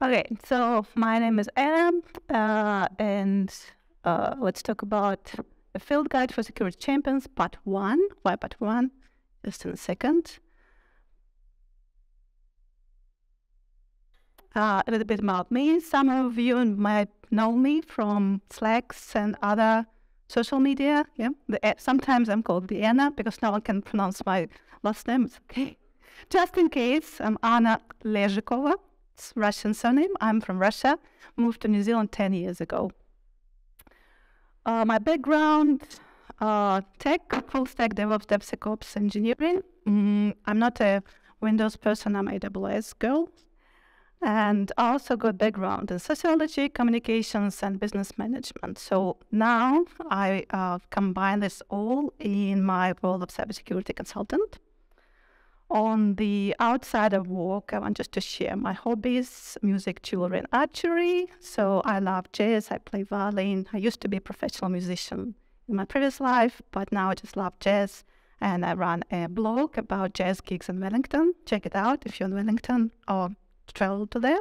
Okay, so my name is Anna, and let's talk about the Field Guide for Security Champions, Part 1. Why Part 1? Just in a second. A little bit about me. Some of you might know me from Slacks and other social media. Yeah, sometimes I'm called the Anna because no one can pronounce my last name. It's okay. Just in case, I'm Anna Lezhikova. It's Russian surname. I'm from Russia. Moved to New Zealand 10 years ago. My background, tech, full stack, DevOps, DevSecOps, engineering. I'm not a Windows person. I'm an AWS girl. And I also got background in sociology, communications, and business management. So now I combine this all in my role of cybersecurity consultant. On the outside of work, I want just to share my hobbies: music, jewelry, and archery. So I love jazz. I play violin. I used to be a professional musician in my previous life, but now I just love jazz. And I run a blog about jazz gigs in Wellington. Check it out if you're in Wellington or travel to there.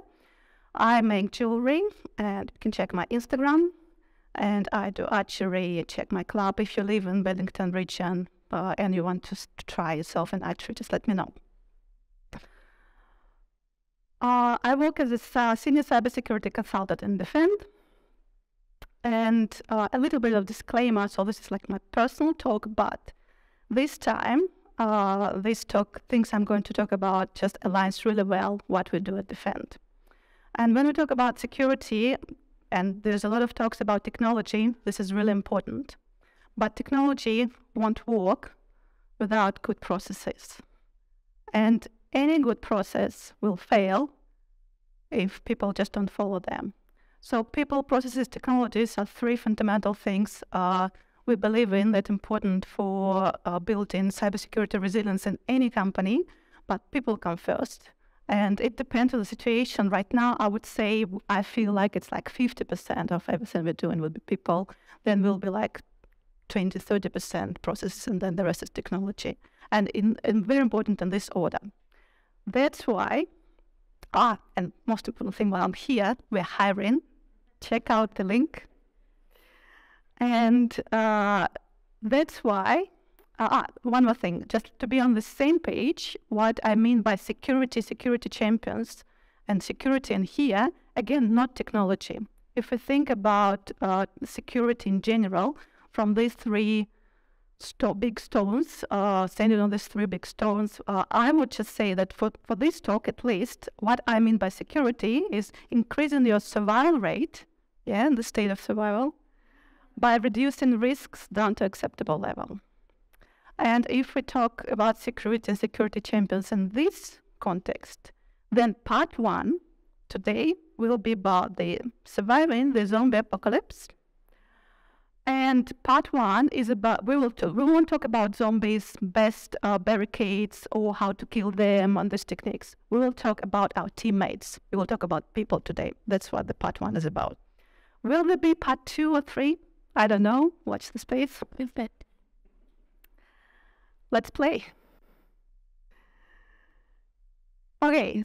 I make jewelry, and you can check my Instagram. And I do archery. Check my club if you live in Wellington region and you want to try yourself in archery. Just let me know. I work as a senior cybersecurity consultant in Defend. And a little bit of disclaimer. So this is like my personal talk, but this time things I'm going to talk about just aligns really well what we do at Defend. And when we talk about security, and there's a lot of talks about technology, this is really important. But technology won't work without good processes. And any good process will fail if people just don't follow them. So people, processes, technologies are three fundamental things we believe in that important for building cybersecurity resilience in any company, but people come first. And it depends on the situation. Right now, I would say, I feel like it's like 50% of everything we're doing will be people. Then we'll be like 20, 30% processes, and then the rest is technology. And very important in this order. That's why, and most important thing while I'm here, we're hiring. Check out the link. And that's why, one more thing, just to be on the same page, what I mean by security champions, and security in here, again, not technology. If we think about security in general, from these three big stones, standing on these three big stones, I would just say that for this talk, at least, what I mean by security is increasing your survival rate, in the state of survival, by reducing risks down to acceptable level. And if we talk about security and security champions in this context, then part 1 today will be about the surviving the zombie apocalypse. And part 1 is about, we won't talk about zombies, best barricades, or how to kill them on these techniques. We will talk about our teammates. We will talk about people today. That's what the part 1 is about. Will there be part 2 or 3? I don't know. Watch the space. Let's play. Okay.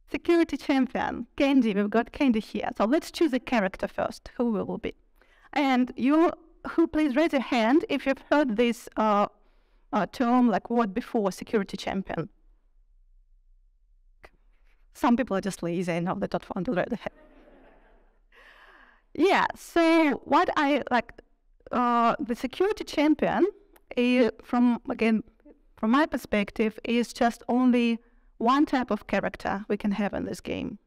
Security champion, Candy. We've got Candy here. So let's choose a character first. Who will be? And you, please raise your hand if you've heard this term, like word before, security champion. Some people are just lazy and know they don't want to raise their hand. Yeah, so what I like, the security champion, from my perspective, is just only one type of character we can have in this game.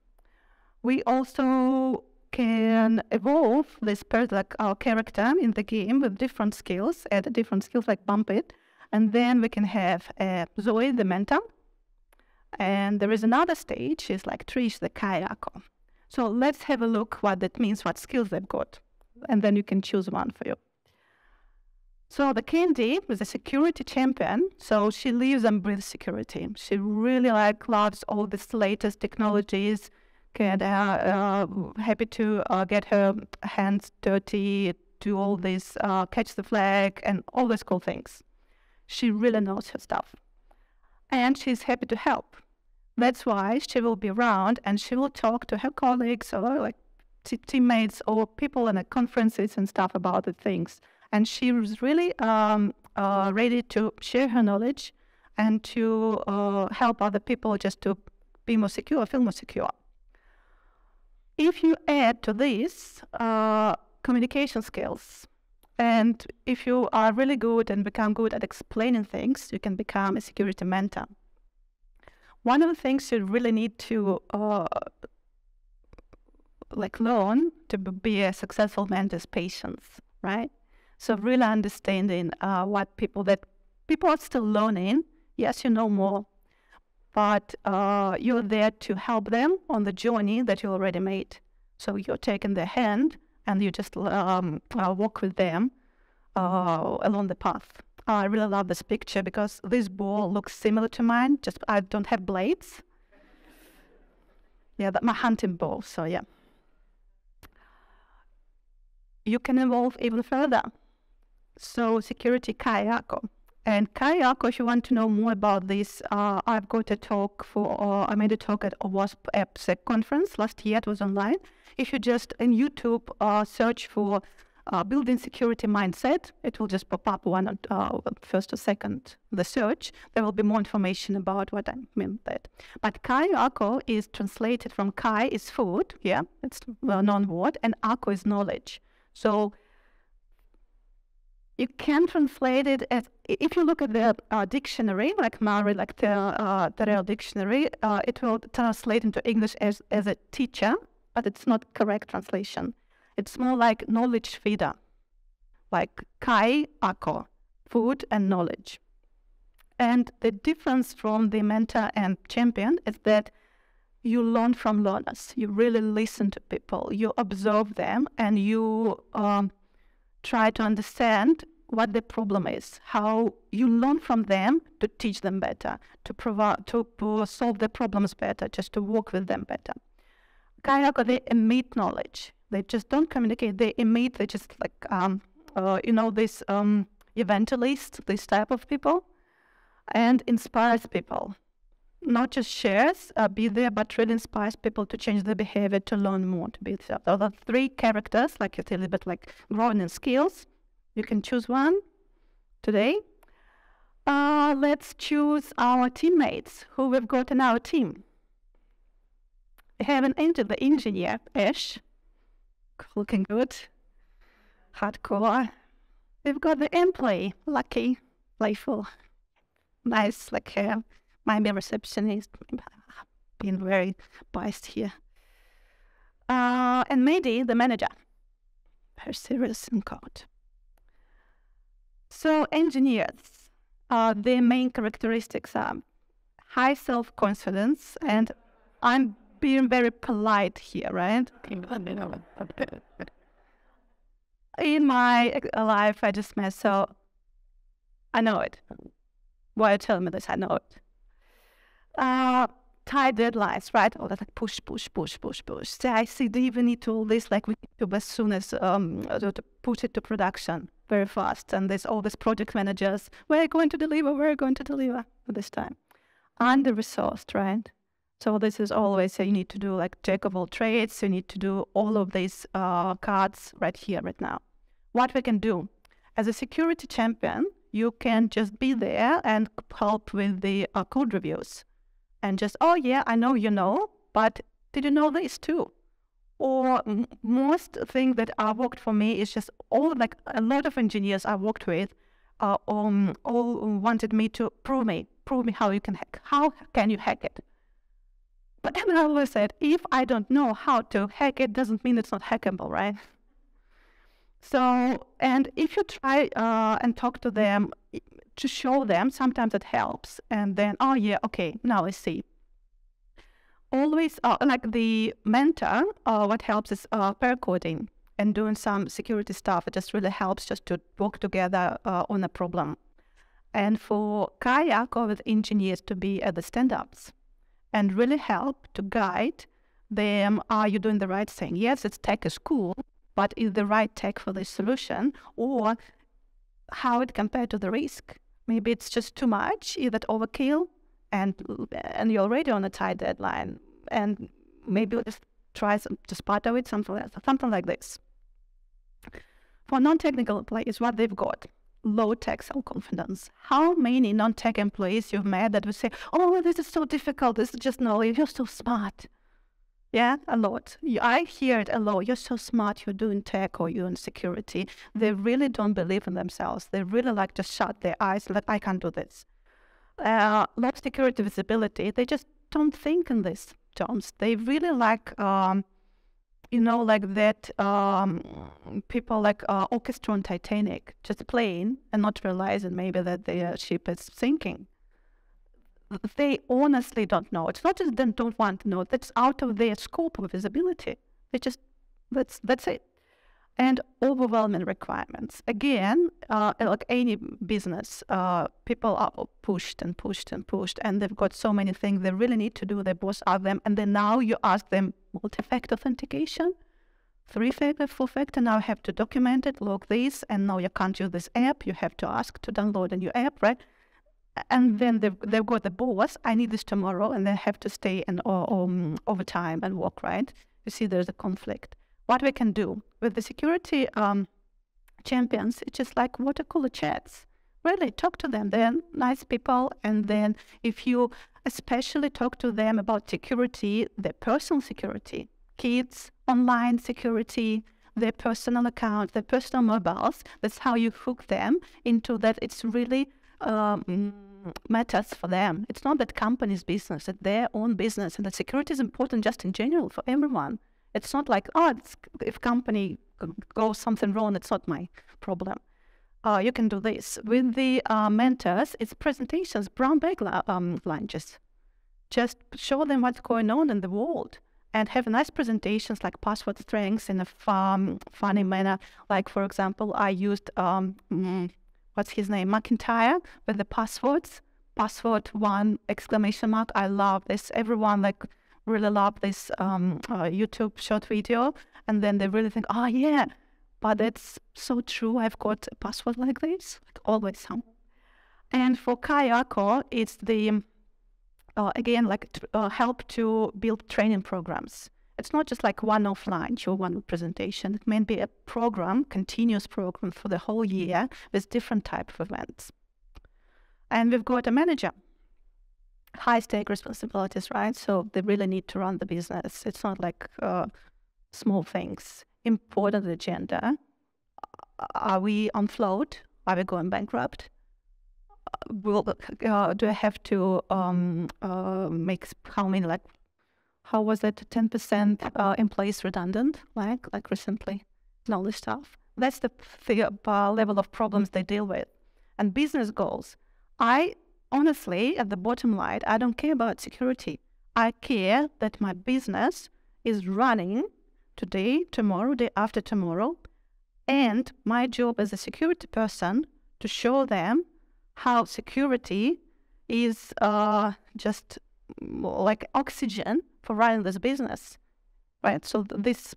We also can evolve this our character in the game with different skills, add different skills, like bump it, and then we can have Zoe, the mentor, and there is another stage, is like Trish, the kayaker. So let's have a look what that means, what skills they've got, and then you can choose one for you. So the Candy was a security champion, so she lives and breathes security. She really loves all this latest technologies, happy to get her hands dirty, do all this, catch the flag, and all these cool things. She really knows her stuff. And she's happy to help. That's why she will be around and she will talk to her colleagues or like teammates or people in the conferences and stuff about the things. And she was really ready to share her knowledge and to help other people just to be more secure, feel more secure. If you add to this communication skills, and if you are really good and become good at explaining things, you can become a security mentor. One of the things you really need to learn to be a successful mentor is patience, right? So really understanding what people are still learning. Yes, you know more, but you're there to help them on the journey that you already made. So you're taking their hand and you just walk with them along the path. I really love this picture because this ball looks similar to mine, just I don't have blades. Yeah, that's my hunting ball, so yeah. You can evolve even further. So security kayako. And kayako, if you want to know more about this, I've got a talk I made a talk at a WASP AppSec conference last year. It was online. If you just in YouTube search for building security mindset, it will just pop up one first or second the search. There will be more information about what I mean by that. But kayako is translated from kai is food, yeah, it's a known word, and ako is knowledge. So you can translate it as, if you look at the dictionary, like Maori, like the real dictionary, it will translate into English as a teacher, but it's not correct translation. It's more like knowledge feeder, like kai, ako, food and knowledge. And the difference from the mentor and champion is that you learn from learners. You really listen to people, you observe them, and you try to understand what the problem is, how you learn from them to teach them better, to solve the problems better, just to work with them better. Kayako, they emit knowledge. They just don't communicate. They emit. They just this evangelist, this type of people, and inspires people. Not just shares, be there, but really inspires people to change their behavior, to learn more, to be themselves. There are 3 characters, like it's a little bit like growing in skills. You can choose one today. Let's choose our teammates, who we've got in our team. We have the engineer, Ash, looking good, hardcore. We've got the employee, Lucky, playful, nice, like maybe a receptionist, being very biased here. And Mehdi, the manager, very serious and cold. So engineers, their main characteristics are high self-confidence, and I'm being very polite here, right? In my life, I just met, so I know it. Why you tell me this? I know it. Tight deadlines, right? Oh, that's like push. CI/CD, we need to all this, like we need to as soon as to push it to production very fast. And there's all these project managers. We're going to deliver at this time. Under-resourced, right? So this is always, you need to do like jack of all trades. You need to do all of these cards right here, right now. What we can do as a security champion, you can just be there and help with the code reviews. And just, oh yeah, I know you know, but did you know this too? Or most thing that worked for me is just a lot of engineers I worked with all wanted me to prove me how you can hack. How can you hack it? But then I always said, if I don't know how to hack it, doesn't mean it's not hackable, right? So, and if you try and talk to them, to show them, sometimes it helps. And then, oh yeah, okay, now I see. Always, like the mentor, what helps is pair coding and doing some security stuff. It just really helps just to work together on a problem. And for Kayako with engineers to be at the stand-ups and really help to guide them, are you doing the right thing? Yes, it's tech is cool, but is the right tech for this solution, or how it compared to the risk? Maybe it's just too much, either overkill, and you're already on a tight deadline, and maybe just try to spot it, something like this. For non-technical employees, what they've got, low tech self-confidence. How many non-tech employees you've met that would say, oh, this is so difficult, this is just no, you're so smart. Yeah, a lot. I hear it a lot. You're so smart, you're doing tech or you're in security. They really don't believe in themselves. They really like to shut their eyes, like, I can't do this. Low security visibility, they just don't think in these terms. They really like, like that people like orchestra on Titanic, just playing and not realizing maybe that their ship is sinking. They honestly don't know. It's not just they don't want to know. That's out of their scope of visibility. They just, that's it. And overwhelming requirements. Again, like any business, people are pushed and pushed and pushed, and they've got so many things they really need to do. Their boss ask them, and then now you ask them multi-factor authentication, 3-factor, 4-factor. Now you have to document it, log this, and now you can't use this app. You have to ask to download a new app, right? And then they've got the boss, I need this tomorrow, and they have to stay and overtime and work, right? You see there's a conflict. What we can do with the security champions, it's just like water cooler chats. Really, talk to them. They're nice people. And then if you especially talk to them about security, their personal security, kids, online security, their personal accounts, their personal mobiles, that's how you hook them into that. It's really matters for them. It's not that company's business, it's their own business. And the security is important just in general for everyone. It's not like, if company goes something wrong, it's not my problem. You can do this. With the mentors, it's presentations, brown bag lunches. Just show them what's going on in the world and have nice presentations like password strengths in a funny manner. Like, for example, I used, what's his name, McIntyre, with the passwords. Password 1 exclamation mark. I love this. Everyone really love this YouTube short video, and then they really think, oh yeah, but it's so true. I've got a password like this, always some. And for Kayako, it's the again help to build training programs. It's not just like one offline, show one presentation. It may be a program, continuous program for the whole year with different type of events. And we've got a manager. High-stake responsibilities, right? So they really need to run the business. It's not like small things. Important agenda. Are we on float? Are we going bankrupt? Do I have to make how many, like, how was it, 10% employees redundant, like recently? And all this stuff. That's the level of problems they deal with. And business goals. Honestly, at the bottom line, I don't care about security. I care that my business is running today, tomorrow, day after tomorrow, and my job as a security person to show them how security is just like oxygen for running this business, right? So this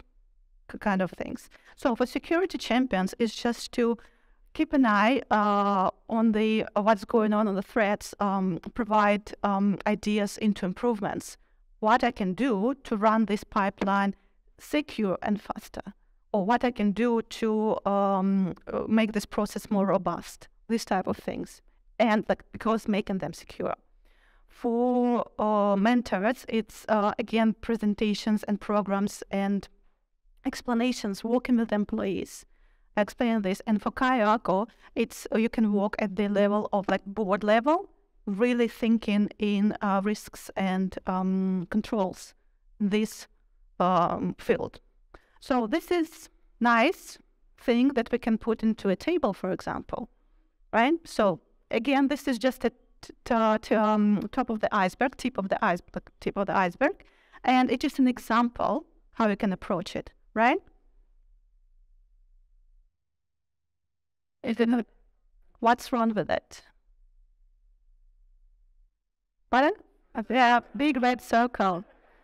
kind of things. So for security champions, it's just to keep an eye on the what's going on the threats, provide ideas into improvements. What I can do to run this pipeline secure and faster, or what I can do to make this process more robust, these type of things, and because making them secure. For mentors, it's again presentations and programs and explanations, working with employees. Explain this. And for Kayako, it's you can work at the level of board level, really thinking in risks and controls in this field. So this is nice thing that we can put into a table, for example, right? So again, this is just a top of the iceberg, tip of the iceberg, and it's just an example how you can approach it, right? What's wrong with it? Pardon? Yeah, big red circle.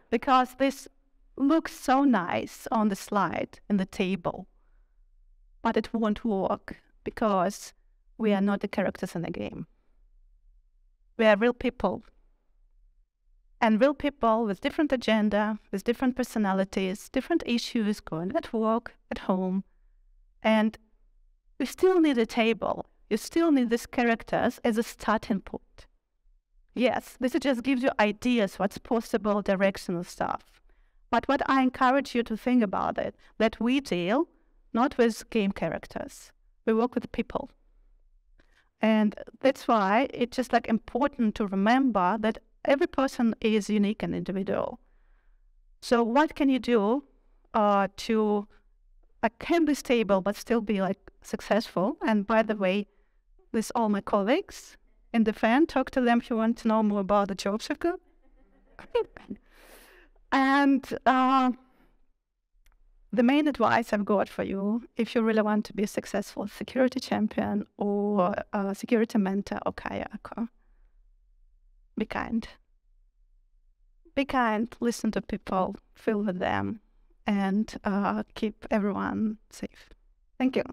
Because this looks so nice on the slide in the table, but it won't work because we are not the characters in the game. We are real people And real people with different agenda, with different personalities, different issues going at work, at home. And you still need a table. You still need these characters as a starting point. Yes, this just gives you ideas, what's possible, directional stuff. But what I encourage you to think about it, that we deal not with game characters. We work with people. And that's why it's just like important to remember that every person is unique and individual. So what can you do to can be stable but still be like successful? And by the way, with all my colleagues in the fan, talk to them if you want to know more about the jobs you've got. And the main advice I've got for you, if you really want to be a successful security champion or a security mentor or kayaker, be kind. Be kind, listen to people, feel with them, and keep everyone safe. Thank you.